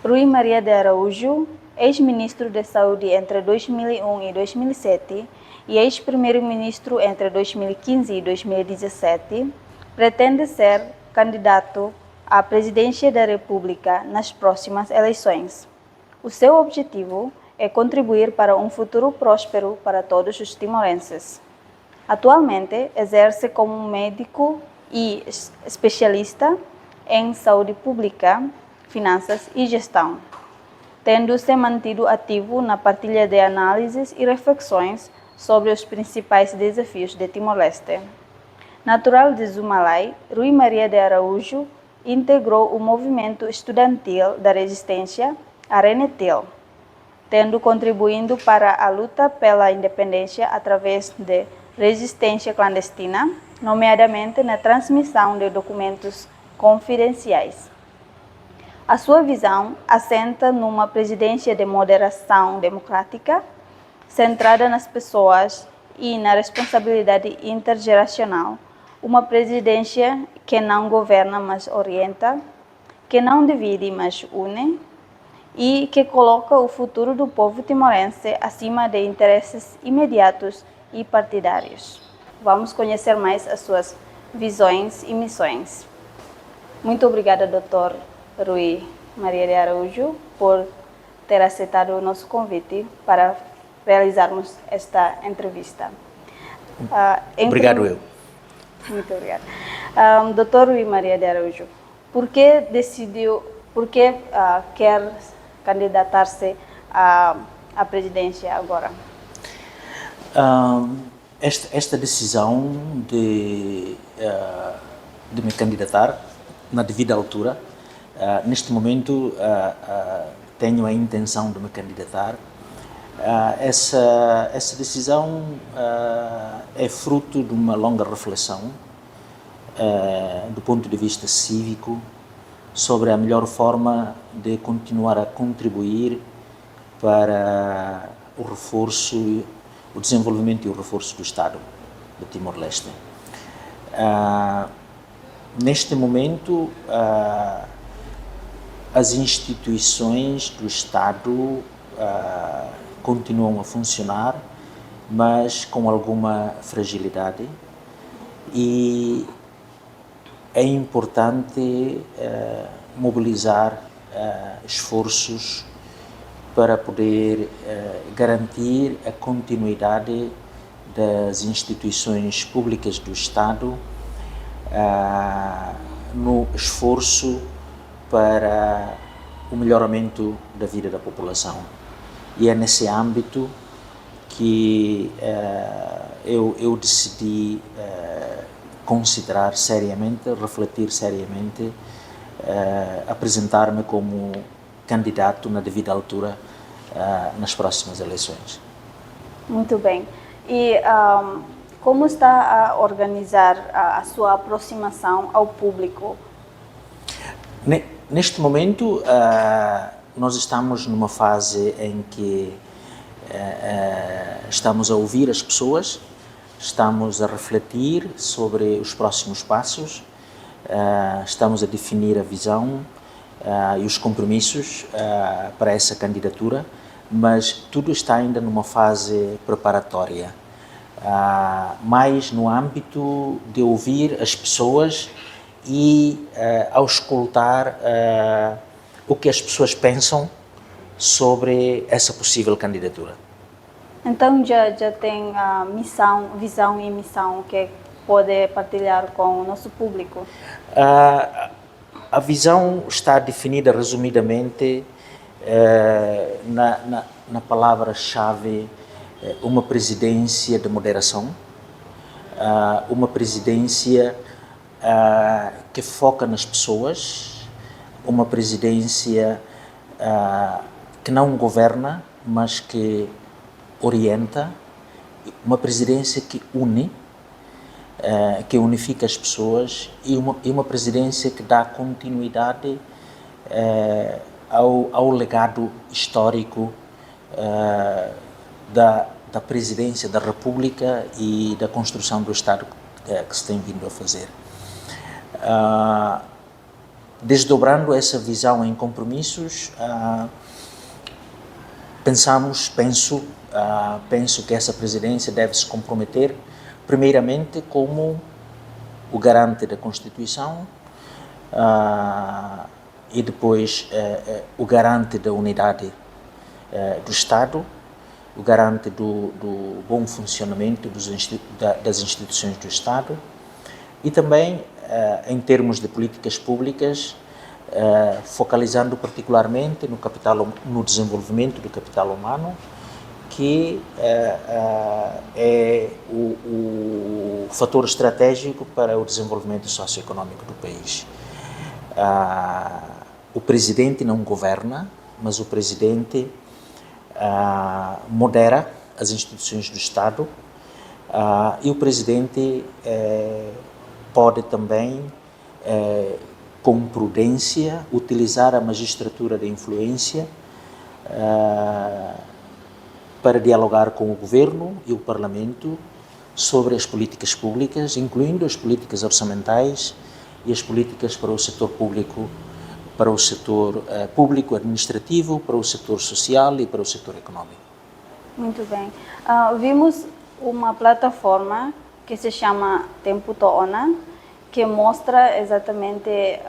Rui Maria de Araújo, ex-ministro de Saúde entre 2001 e 2007 e ex-primeiro-ministro entre 2015 e 2017, pretende ser candidato à presidência da República nas próximas eleições. O seu objetivo é contribuir para um futuro próspero para todos os timorenses. Atualmente, exerce como médico e especialista em saúde pública, finanças e gestão, tendo se mantido ativo na partilha de análises e reflexões sobre os principais desafios de Timor-Leste. Natural de Zumalai, Rui Maria de Araújo integrou o movimento estudantil da resistência, a Renetil, tendo contribuído para a luta pela independência através de resistência clandestina, nomeadamente na transmissão de documentos confidenciais. A sua visão assenta numa presidência de moderação democrática, centrada nas pessoas e na responsabilidade intergeracional, uma presidência que não governa, mas orienta, que não divide, mas une, e que coloca o futuro do povo timorense acima de interesses imediatos e partidários. Vamos conhecer mais as suas visões e missões. Muito obrigada, Dr. Rui Maria de Araújo, por ter aceitado o nosso convite para realizarmos esta entrevista. Obrigado, eu. Muito obrigada. Dr. Rui Maria de Araújo, por que quer candidatar-se à presidência agora? Esta decisão de me candidatar na devida altura, neste momento tenho a intenção de me candidatar. Essa decisão é fruto de uma longa reflexão do ponto de vista cívico sobre a melhor forma de continuar a contribuir para o reforço, o desenvolvimento e o reforço do Estado de Timor-Leste. Neste momento, as instituições do Estado continuam a funcionar, mas com alguma fragilidade, e é importante mobilizar esforços para poder garantir a continuidade das instituições públicas do Estado no esforço para o melhoramento da vida da população. E é nesse âmbito que eu decidi considerar seriamente, refletir seriamente, apresentar-me como candidato na devida altura nas próximas eleições. Muito bem. E como está a organizar a sua aproximação ao público? Neste momento, nós estamos numa fase em que estamos a ouvir as pessoas, estamos a refletir sobre os próximos passos, estamos a definir a visão e os compromissos para essa candidatura, mas tudo está ainda numa fase preparatória, mais no âmbito de ouvir as pessoas e ao escutar o que as pessoas pensam sobre essa possível candidatura. Então já tem a missão, visão e missão que pode partilhar com o nosso público? A visão está definida resumidamente na palavra-chave uma presidência de moderação, uma presidência que foca nas pessoas, uma presidência que não governa, mas que orienta, uma presidência que une, que unifica as pessoas, e uma presidência que dá continuidade ao legado histórico da presidência da República e da construção do Estado que se tem vindo a fazer. Desdobrando essa visão em compromissos, penso que essa presidência deve se comprometer, primeiramente, como o garante da Constituição e depois o garante da unidade do Estado, o garante do bom funcionamento das instituições do Estado e também, em termos de políticas públicas, focalizando particularmente no desenvolvimento do capital humano, que é o fator estratégico para o desenvolvimento socioeconômico do país. O presidente não governa, mas o presidente modera as instituições do Estado e o presidente pode também, com prudência, utilizar a magistratura de influência para dialogar com o governo e o Parlamento sobre as políticas públicas, incluindo as políticas orçamentais e as políticas para o setor público, administrativo, para o setor social e para o setor econômico. Muito bem. Vimos uma plataforma que se chama Tempo Toona, que mostra exatamente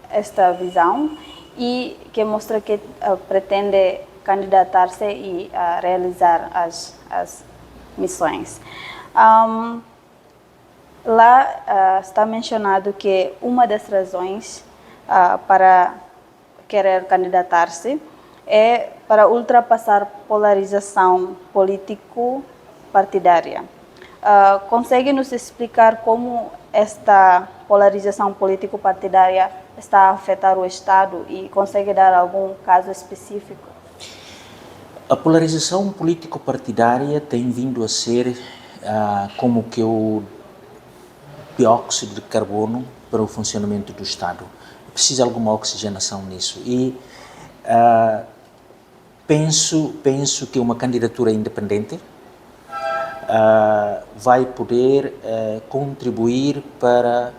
esta visão e que mostra que pretende candidatar-se e realizar as missões. Lá está mencionado que uma das razões para querer candidatar-se é para ultrapassar polarização político-partidária. Consegue nos explicar como esta polarização político-partidária está a afetar o Estado e consegue dar algum caso específico? A polarização político-partidária tem vindo a ser como que o dióxido de carbono para o funcionamento do Estado. Precisa de alguma oxigenação nisso e penso que uma candidatura independente vai poder contribuir para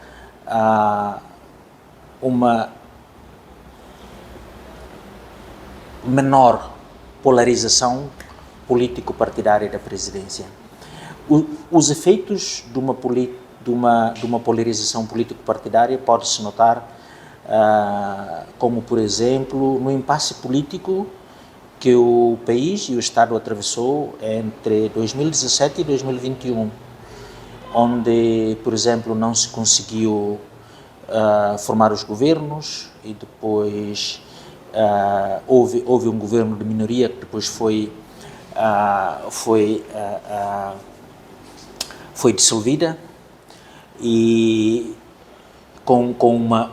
uma menor polarização político-partidária da presidência. Os efeitos de uma polarização político-partidária pode-se notar como, por exemplo, no impasse político que o país e o Estado atravessou entre 2017 e 2021, onde, por exemplo, não se conseguiu formar os governos e depois houve um governo de minoria que depois foi dissolvida e com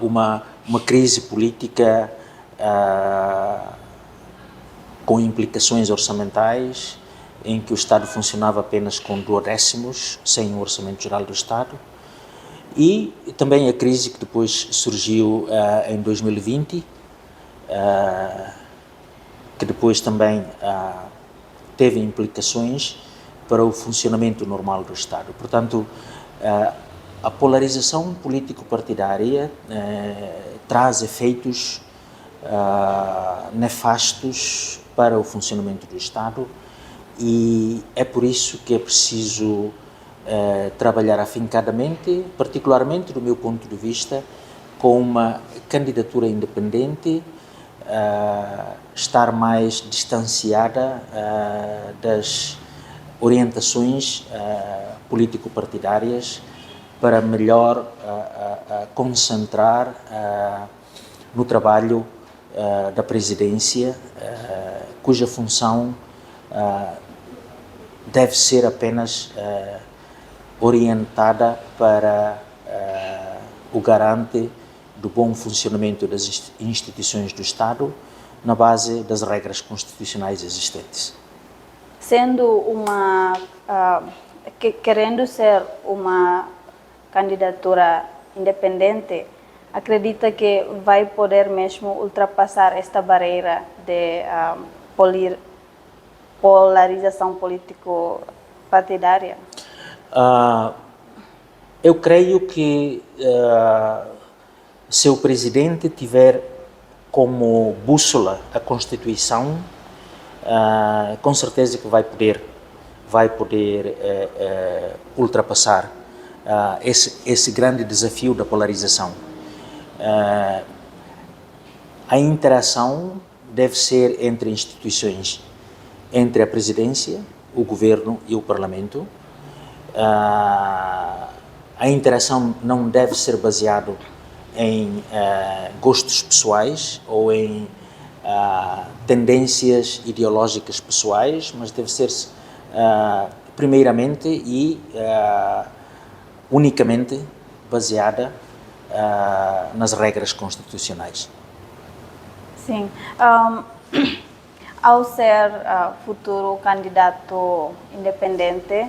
uma crise política com implicações orçamentais, em que o Estado funcionava apenas com duodécimos, sem o Orçamento Geral do Estado, e também a crise que depois surgiu em 2020, que depois também teve implicações para o funcionamento normal do Estado. Portanto, a polarização político-partidária traz efeitos nefastos para o funcionamento do Estado e é por isso que é preciso trabalhar afincadamente, particularmente do meu ponto de vista, com uma candidatura independente, estar mais distanciada das orientações político-partidárias para melhor concentrar no trabalho da presidência, cuja função deve ser apenas orientada para o garante do bom funcionamento das instituições do Estado na base das regras constitucionais existentes. Sendo querendo ser uma candidatura independente, acredita que vai poder mesmo ultrapassar esta barreira de polarização político-partidária? Eu creio que se o presidente tiver como bússola a Constituição, com certeza que vai poder ultrapassar esse grande desafio da polarização. A interação deve ser entre instituições, entre a presidência, o governo e o parlamento. A interação não deve ser baseada em gostos pessoais ou em tendências ideológicas pessoais, mas deve ser primeiramente e unicamente baseada nas regras constitucionais. Sim. Ao ser futuro candidato independente,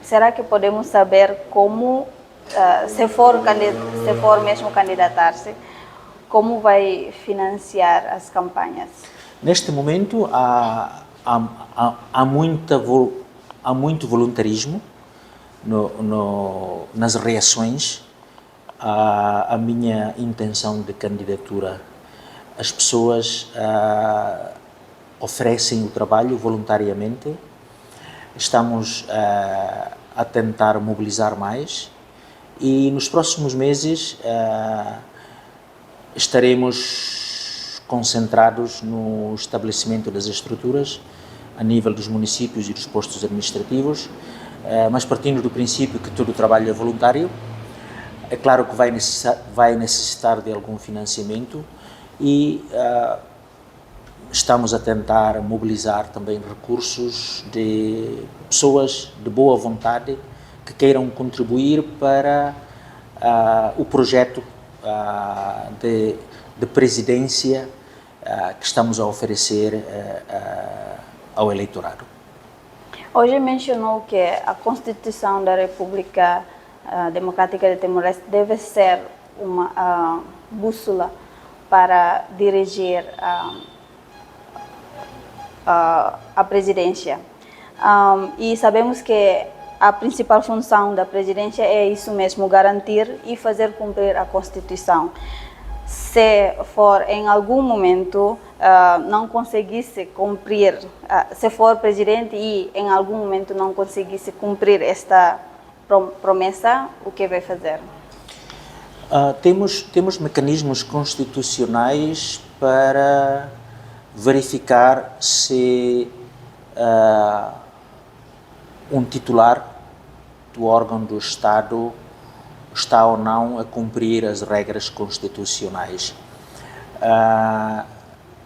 será que podemos saber como, se for mesmo candidatar-se, como vai financiar as campanhas? Neste momento há muito voluntarismo nas reações à minha intenção de candidatura. As pessoas oferecem o trabalho voluntariamente. Estamos a tentar mobilizar mais e nos próximos meses estaremos concentrados no estabelecimento das estruturas a nível dos municípios e dos postos administrativos, mas partindo do princípio que todo o trabalho é voluntário. É claro que vai necessitar de algum financiamento e estamos a tentar mobilizar também recursos de pessoas de boa vontade que queiram contribuir para o projeto de presidência que estamos a oferecer ao eleitorado. Hoje mencionou que a Constituição da República Democrática de Timor-Leste deve ser uma bússola para dirigir a presidência. E sabemos que a principal função da presidência é isso mesmo, garantir e fazer cumprir a Constituição. Se for em algum momento não conseguisse cumprir, se for presidente e em algum momento não conseguisse cumprir esta promessa, o que vai fazer? Temos mecanismos constitucionais para verificar se um titular do órgão do Estado está ou não a cumprir as regras constitucionais.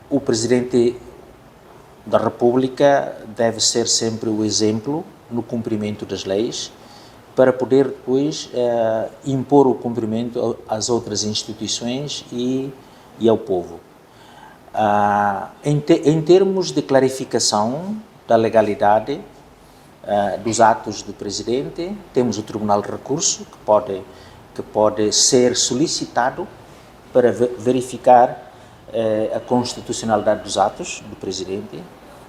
O Presidente da República deve ser sempre o exemplo no cumprimento das leis, para poder depois impor o cumprimento às outras instituições e ao povo. Em termos de clarificação da legalidade dos atos do Presidente, temos o Tribunal de Recurso, que pode ser solicitado para verificar a constitucionalidade dos atos do Presidente.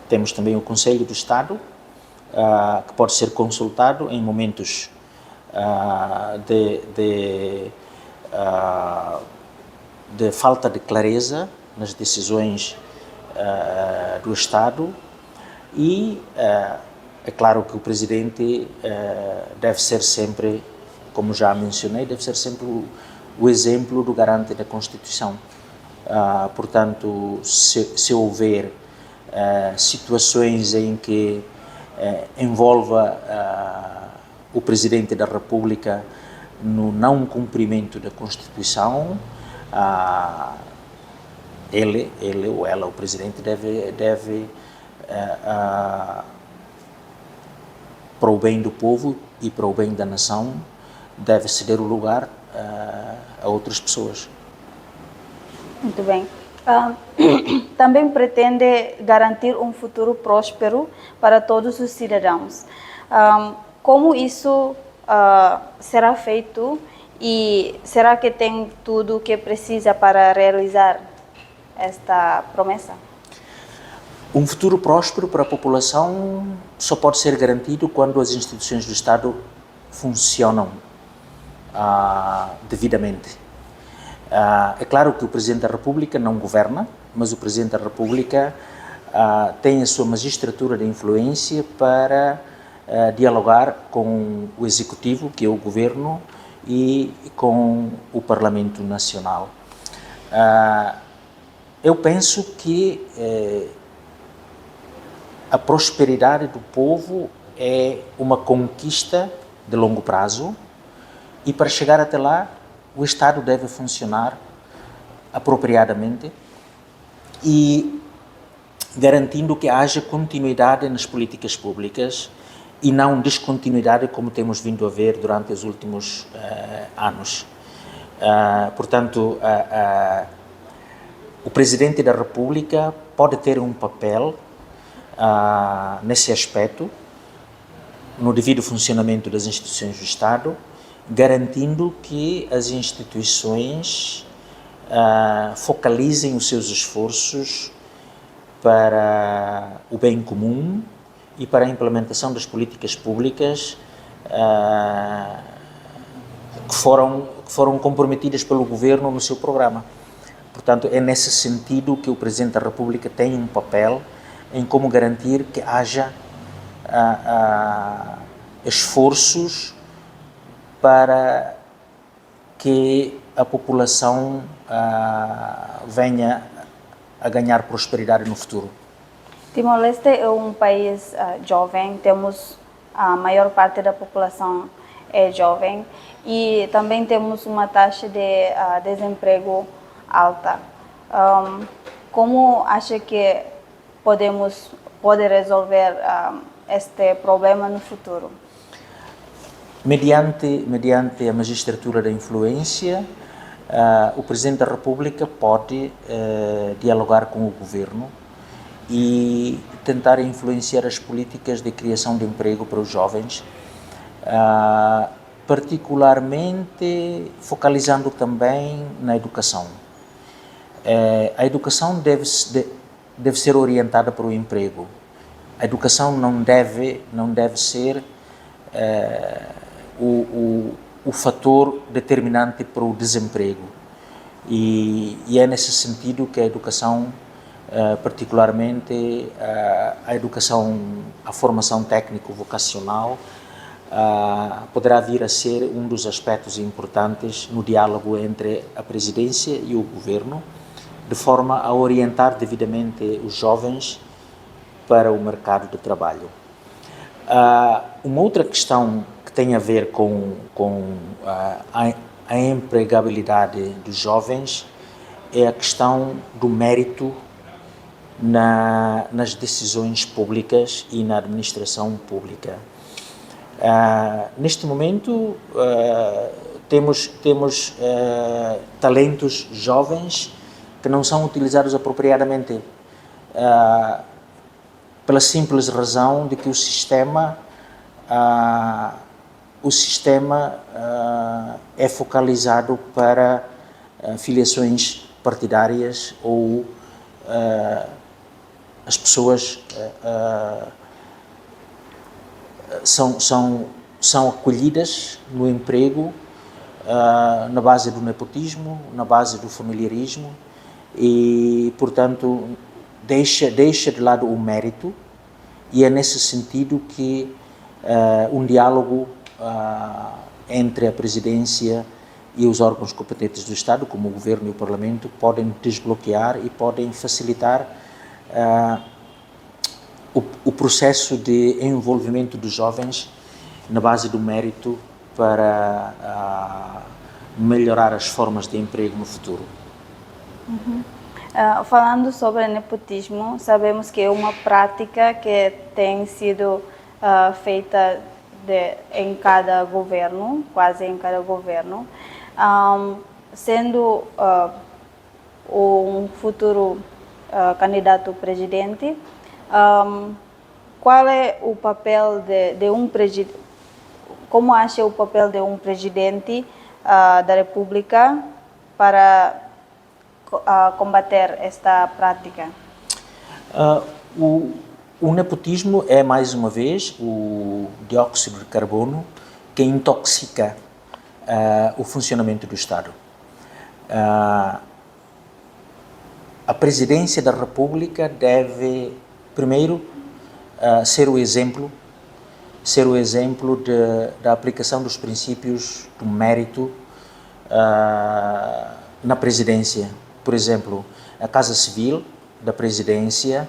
Temos também o Conselho do Estado, que pode ser consultado em momentos de falta de clareza nas decisões do Estado e é claro que o Presidente deve ser sempre, como já mencionei, deve ser sempre o exemplo do garante da Constituição. Portanto, se houver situações em que envolva o Presidente da República no não cumprimento da Constituição, ele ou ela, o Presidente, deve para o bem do povo e para o bem da nação, deve ceder o lugar a outras pessoas. Muito bem. Também pretende garantir um futuro próspero para todos os cidadãos. Como isso será feito e será que tem tudo o que precisa para realizar esta promessa? Um futuro próspero para a população só pode ser garantido quando as instituições do Estado funcionam devidamente. É claro que o Presidente da República não governa, mas o Presidente da República tem a sua magistratura de influência para dialogar com o Executivo, que é o Governo, e com o Parlamento Nacional. Eu penso que a prosperidade do povo é uma conquista de longo prazo e para chegar até lá o Estado deve funcionar apropriadamente e garantindo que haja continuidade nas políticas públicas e não descontinuidade como temos vindo a ver durante os últimos anos. Portanto, o Presidente da República pode ter um papel nesse aspecto, no devido funcionamento das instituições do Estado, garantindo que as instituições focalizem os seus esforços para o bem comum e para a implementação das políticas públicas que foram comprometidas pelo Governo no seu programa. Portanto, é nesse sentido que o Presidente da República tem um papel em como garantir que haja esforços para que a população venha a ganhar prosperidade no futuro. Timor-Leste é um país jovem, temos a maior parte da população é jovem e também temos uma taxa de desemprego alta. Como acha que pode resolver este problema no futuro? Mediante a magistratura da influência, o Presidente da República pode dialogar com o Governo e tentar influenciar as políticas de criação de emprego para os jovens, particularmente focalizando também na educação. A educação deve ser orientada para o emprego. A educação não deve ser o fator determinante para o desemprego. E é nesse sentido que a educação, particularmente a formação técnico-vocacional, poderá vir a ser um dos aspectos importantes no diálogo entre a Presidência e o Governo, de forma a orientar devidamente os jovens para o mercado de trabalho. Uma outra questão que tem a ver com a empregabilidade dos jovens é a questão do mérito nas decisões públicas e na administração pública. Neste momento, temos talentos jovens que não são utilizados apropriadamente, pela simples razão de que o sistema é focalizado para filiações partidárias ou as pessoas são acolhidas no emprego na base do nepotismo, na base do familiarismo e, portanto, deixa de lado o mérito e é nesse sentido que um diálogo entre a Presidência e os órgãos competentes do Estado, como o Governo e o Parlamento, podem desbloquear e podem facilitar o processo de envolvimento dos jovens na base do mérito para melhorar as formas de emprego no futuro. Falando sobre nepotismo, sabemos que é uma prática que tem sido feita em cada governo, quase em cada governo, sendo um futuro candidato presidente, qual é o papel de um presidente? Como acha o papel de um presidente da República para combater esta prática? O nepotismo é, mais uma vez, o dióxido de carbono que intoxica o funcionamento do Estado. A Presidência da República deve, primeiro, ser o exemplo da aplicação dos princípios do mérito na Presidência. Por exemplo, a Casa Civil da Presidência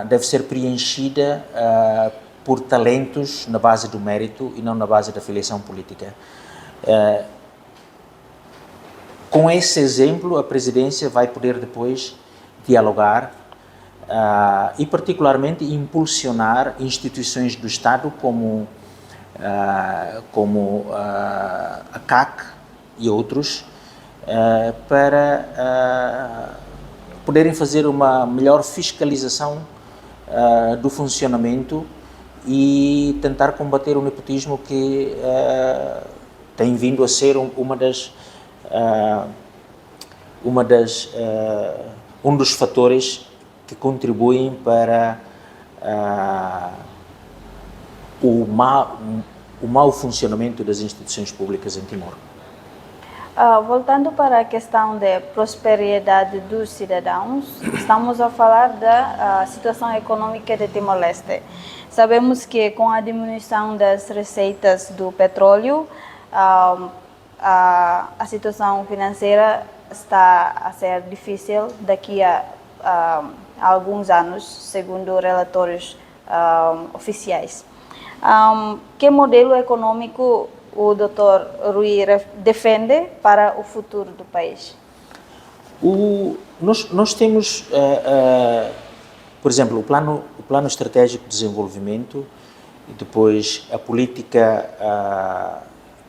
deve ser preenchida por talentos na base do mérito e não na base da filiação política. Com esse exemplo, a Presidência vai poder depois dialogar e particularmente impulsionar instituições do Estado como a CAC e outros para poderem fazer uma melhor fiscalização do funcionamento e tentar combater o nepotismo que tem vindo a ser um dos fatores que contribuem para o mau funcionamento das instituições públicas em Timor. Voltando para a questão da prosperidade dos cidadãos, estamos a falar da situação econômica de Timor-Leste. Sabemos que com a diminuição das receitas do petróleo, a situação financeira está a ser difícil daqui a alguns anos, segundo relatórios oficiais. Que modelo econômico o Dr. Rui defende para o futuro do país? Nós temos, por exemplo, o plano estratégico de desenvolvimento e depois a política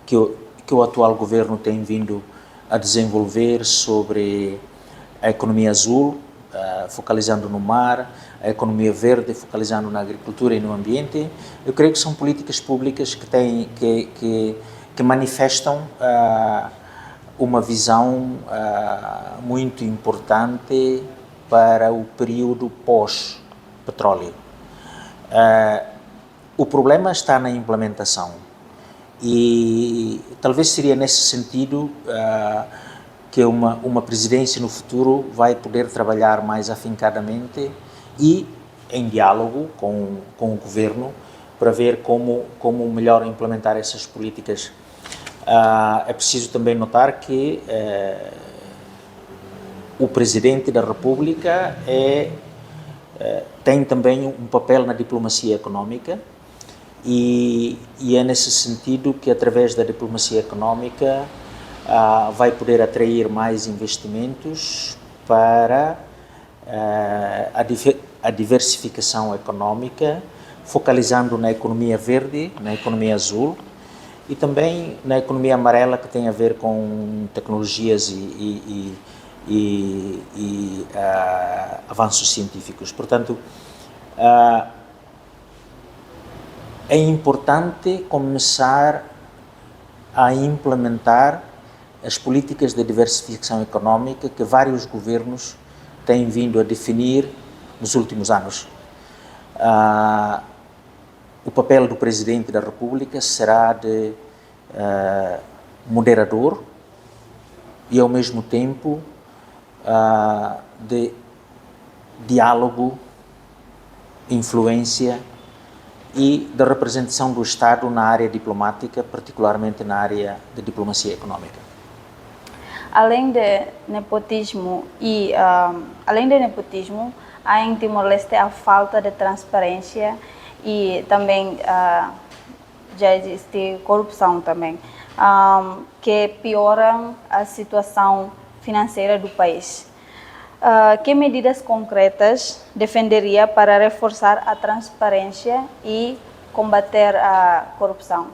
que o atual governo tem vindo a desenvolver sobre a economia azul, focalizando no mar, a economia verde, focalizando na agricultura e no ambiente. Eu creio que são políticas públicas que manifestam uma visão muito importante para o período pós-petróleo. O problema está na implementação e talvez seria nesse sentido que uma presidência no futuro vai poder trabalhar mais afincadamente e em diálogo com o governo para ver como melhor implementar essas políticas. É preciso também notar que o Presidente da República tem também um papel na diplomacia econômica e é nesse sentido que através da diplomacia econômica vai poder atrair mais investimentos para a diversificação econômica, focalizando na economia verde, na economia azul e também na economia amarela, que tem a ver com tecnologias e avanços científicos. Portanto, é importante começar a implementar as políticas de diversificação econômica que vários governos têm vindo a definir nos últimos anos. O papel do Presidente da República será de moderador e, ao mesmo tempo, de diálogo, influência e da representação do Estado na área diplomática, particularmente na área de diplomacia econômica. Além de nepotismo há em Timor-Leste a falta de transparência e também já existe corrupção também, que pioram a situação financeira do país. Que medidas concretas defenderia para reforçar a transparência e combater a corrupção?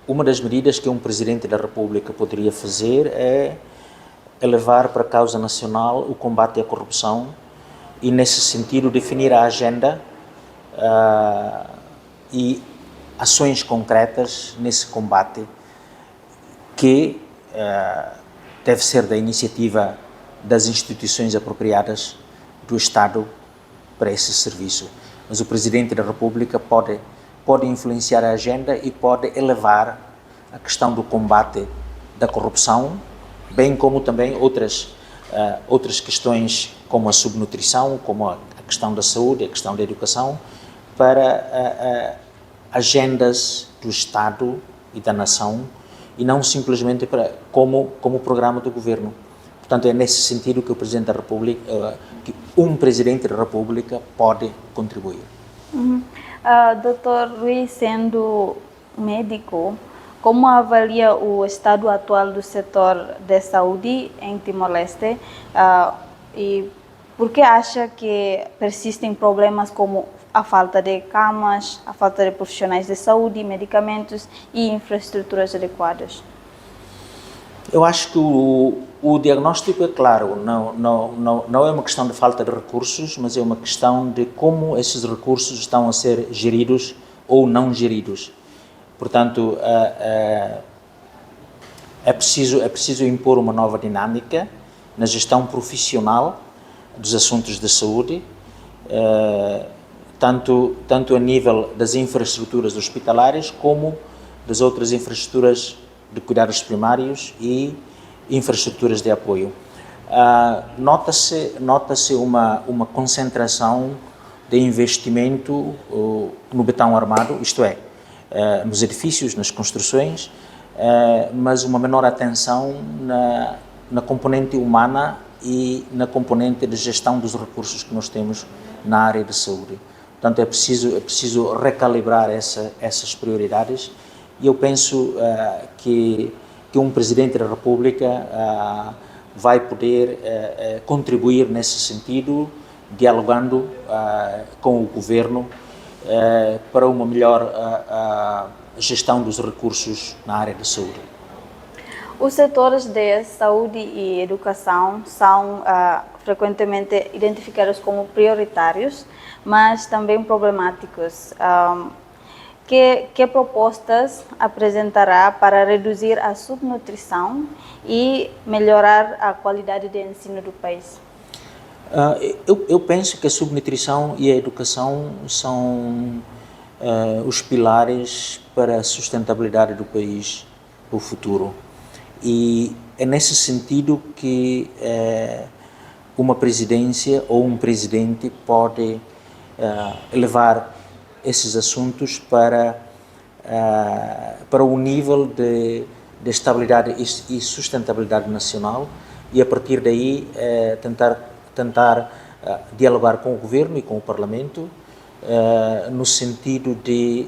Uma das medidas que um Presidente da República poderia fazer é levar para a causa nacional o combate à corrupção e, nesse sentido, definir a agenda e ações concretas nesse combate que deve ser da iniciativa das instituições apropriadas do Estado para esse serviço. Mas o Presidente da República pode pode influenciar a agenda e pode elevar a questão do combate da corrupção, bem como também outras questões como a subnutrição, como a questão da saúde, a questão da educação, para agendas do Estado e da nação e não simplesmente como programa do governo. Portanto, é nesse sentido que o Presidente da República, que um Presidente da República pode contribuir. Dr. Rui, sendo médico, como avalia o estado atual do setor de saúde em Timor-Leste e por que acha que persistem problemas como a falta de camas, a falta de profissionais de saúde, medicamentos e infraestruturas adequadas? Eu acho que o diagnóstico é claro, não é uma questão de falta de recursos, mas é uma questão de como esses recursos estão a ser geridos ou não geridos. Portanto, é preciso impor uma nova dinâmica na gestão profissional dos assuntos de saúde, tanto a nível das infraestruturas hospitalares como das outras infraestruturas de cuidados primários e infraestruturas de apoio. Nota-se uma concentração de investimento no betão armado, isto é, nos edifícios, nas construções, mas uma menor atenção na componente humana e na componente de gestão dos recursos que nós temos na área de saúde. Portanto, é preciso recalibrar essas prioridades e eu penso que um Presidente da República vai poder contribuir nesse sentido, dialogando com o Governo para uma melhor gestão dos recursos na área da saúde. Os setores de saúde e educação são frequentemente identificados como prioritários, mas também problemáticos. Que propostas apresentará para reduzir a subnutrição e melhorar a qualidade de ensino do país? Eu penso que a subnutrição e a educação são os pilares para a sustentabilidade do país para o futuro. E é nesse sentido que uma presidência ou um presidente pode levar esses assuntos para o nível de estabilidade e sustentabilidade nacional e a partir daí tentar dialogar com o Governo e com o Parlamento no sentido de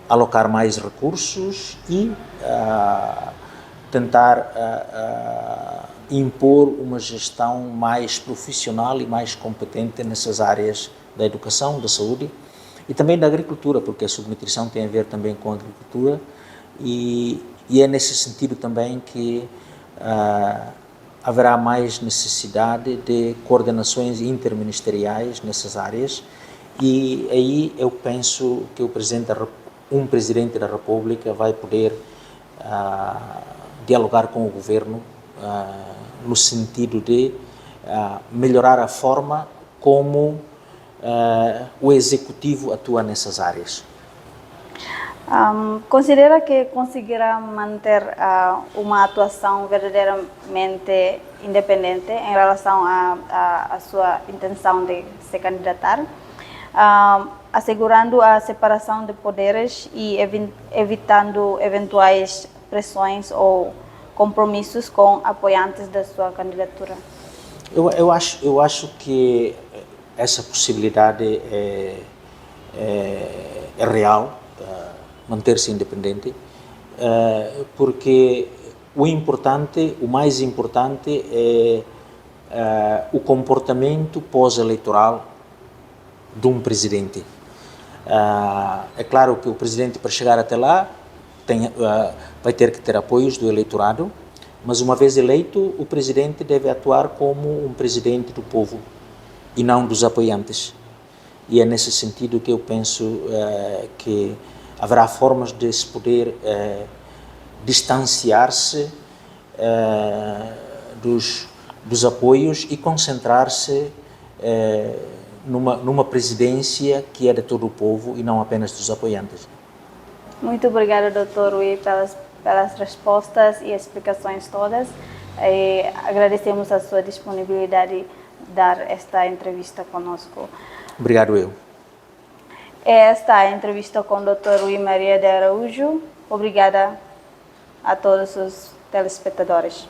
alocar mais recursos e tentar impor uma gestão mais profissional e mais competente nessas áreas da educação, da saúde e também da agricultura, porque a subnutrição tem a ver também com a agricultura e é nesse sentido também que haverá mais necessidade de coordenações interministeriais nessas áreas e aí eu penso que um Presidente da República vai poder dialogar com o Governo no sentido de melhorar a forma como o Executivo atua nessas áreas. Considera que conseguirá manter uma atuação verdadeiramente independente em relação à sua intenção de se candidatar, assegurando a separação de poderes e evitando eventuais pressões ou compromissos com apoiantes da sua candidatura? Eu acho que essa possibilidade é real, manter-se independente, porque o mais importante é o comportamento pós-eleitoral de um presidente. É claro que o presidente, para chegar até lá, vai ter que ter apoios do eleitorado, mas uma vez eleito, o presidente deve atuar como um presidente do povo e não dos apoiantes. E é nesse sentido que eu penso que haverá formas de se poder distanciar-se dos apoios e concentrar-se numa presidência que é de todo o povo e não apenas dos apoiantes. Muito obrigada, Dr. Rui, pelas respostas e explicações todas. Agradecemos a sua disponibilidade de dar esta entrevista conosco. Obrigado eu. Esta é a entrevista com o Dr. Rui Maria de Araújo. Obrigada a todos os telespectadores.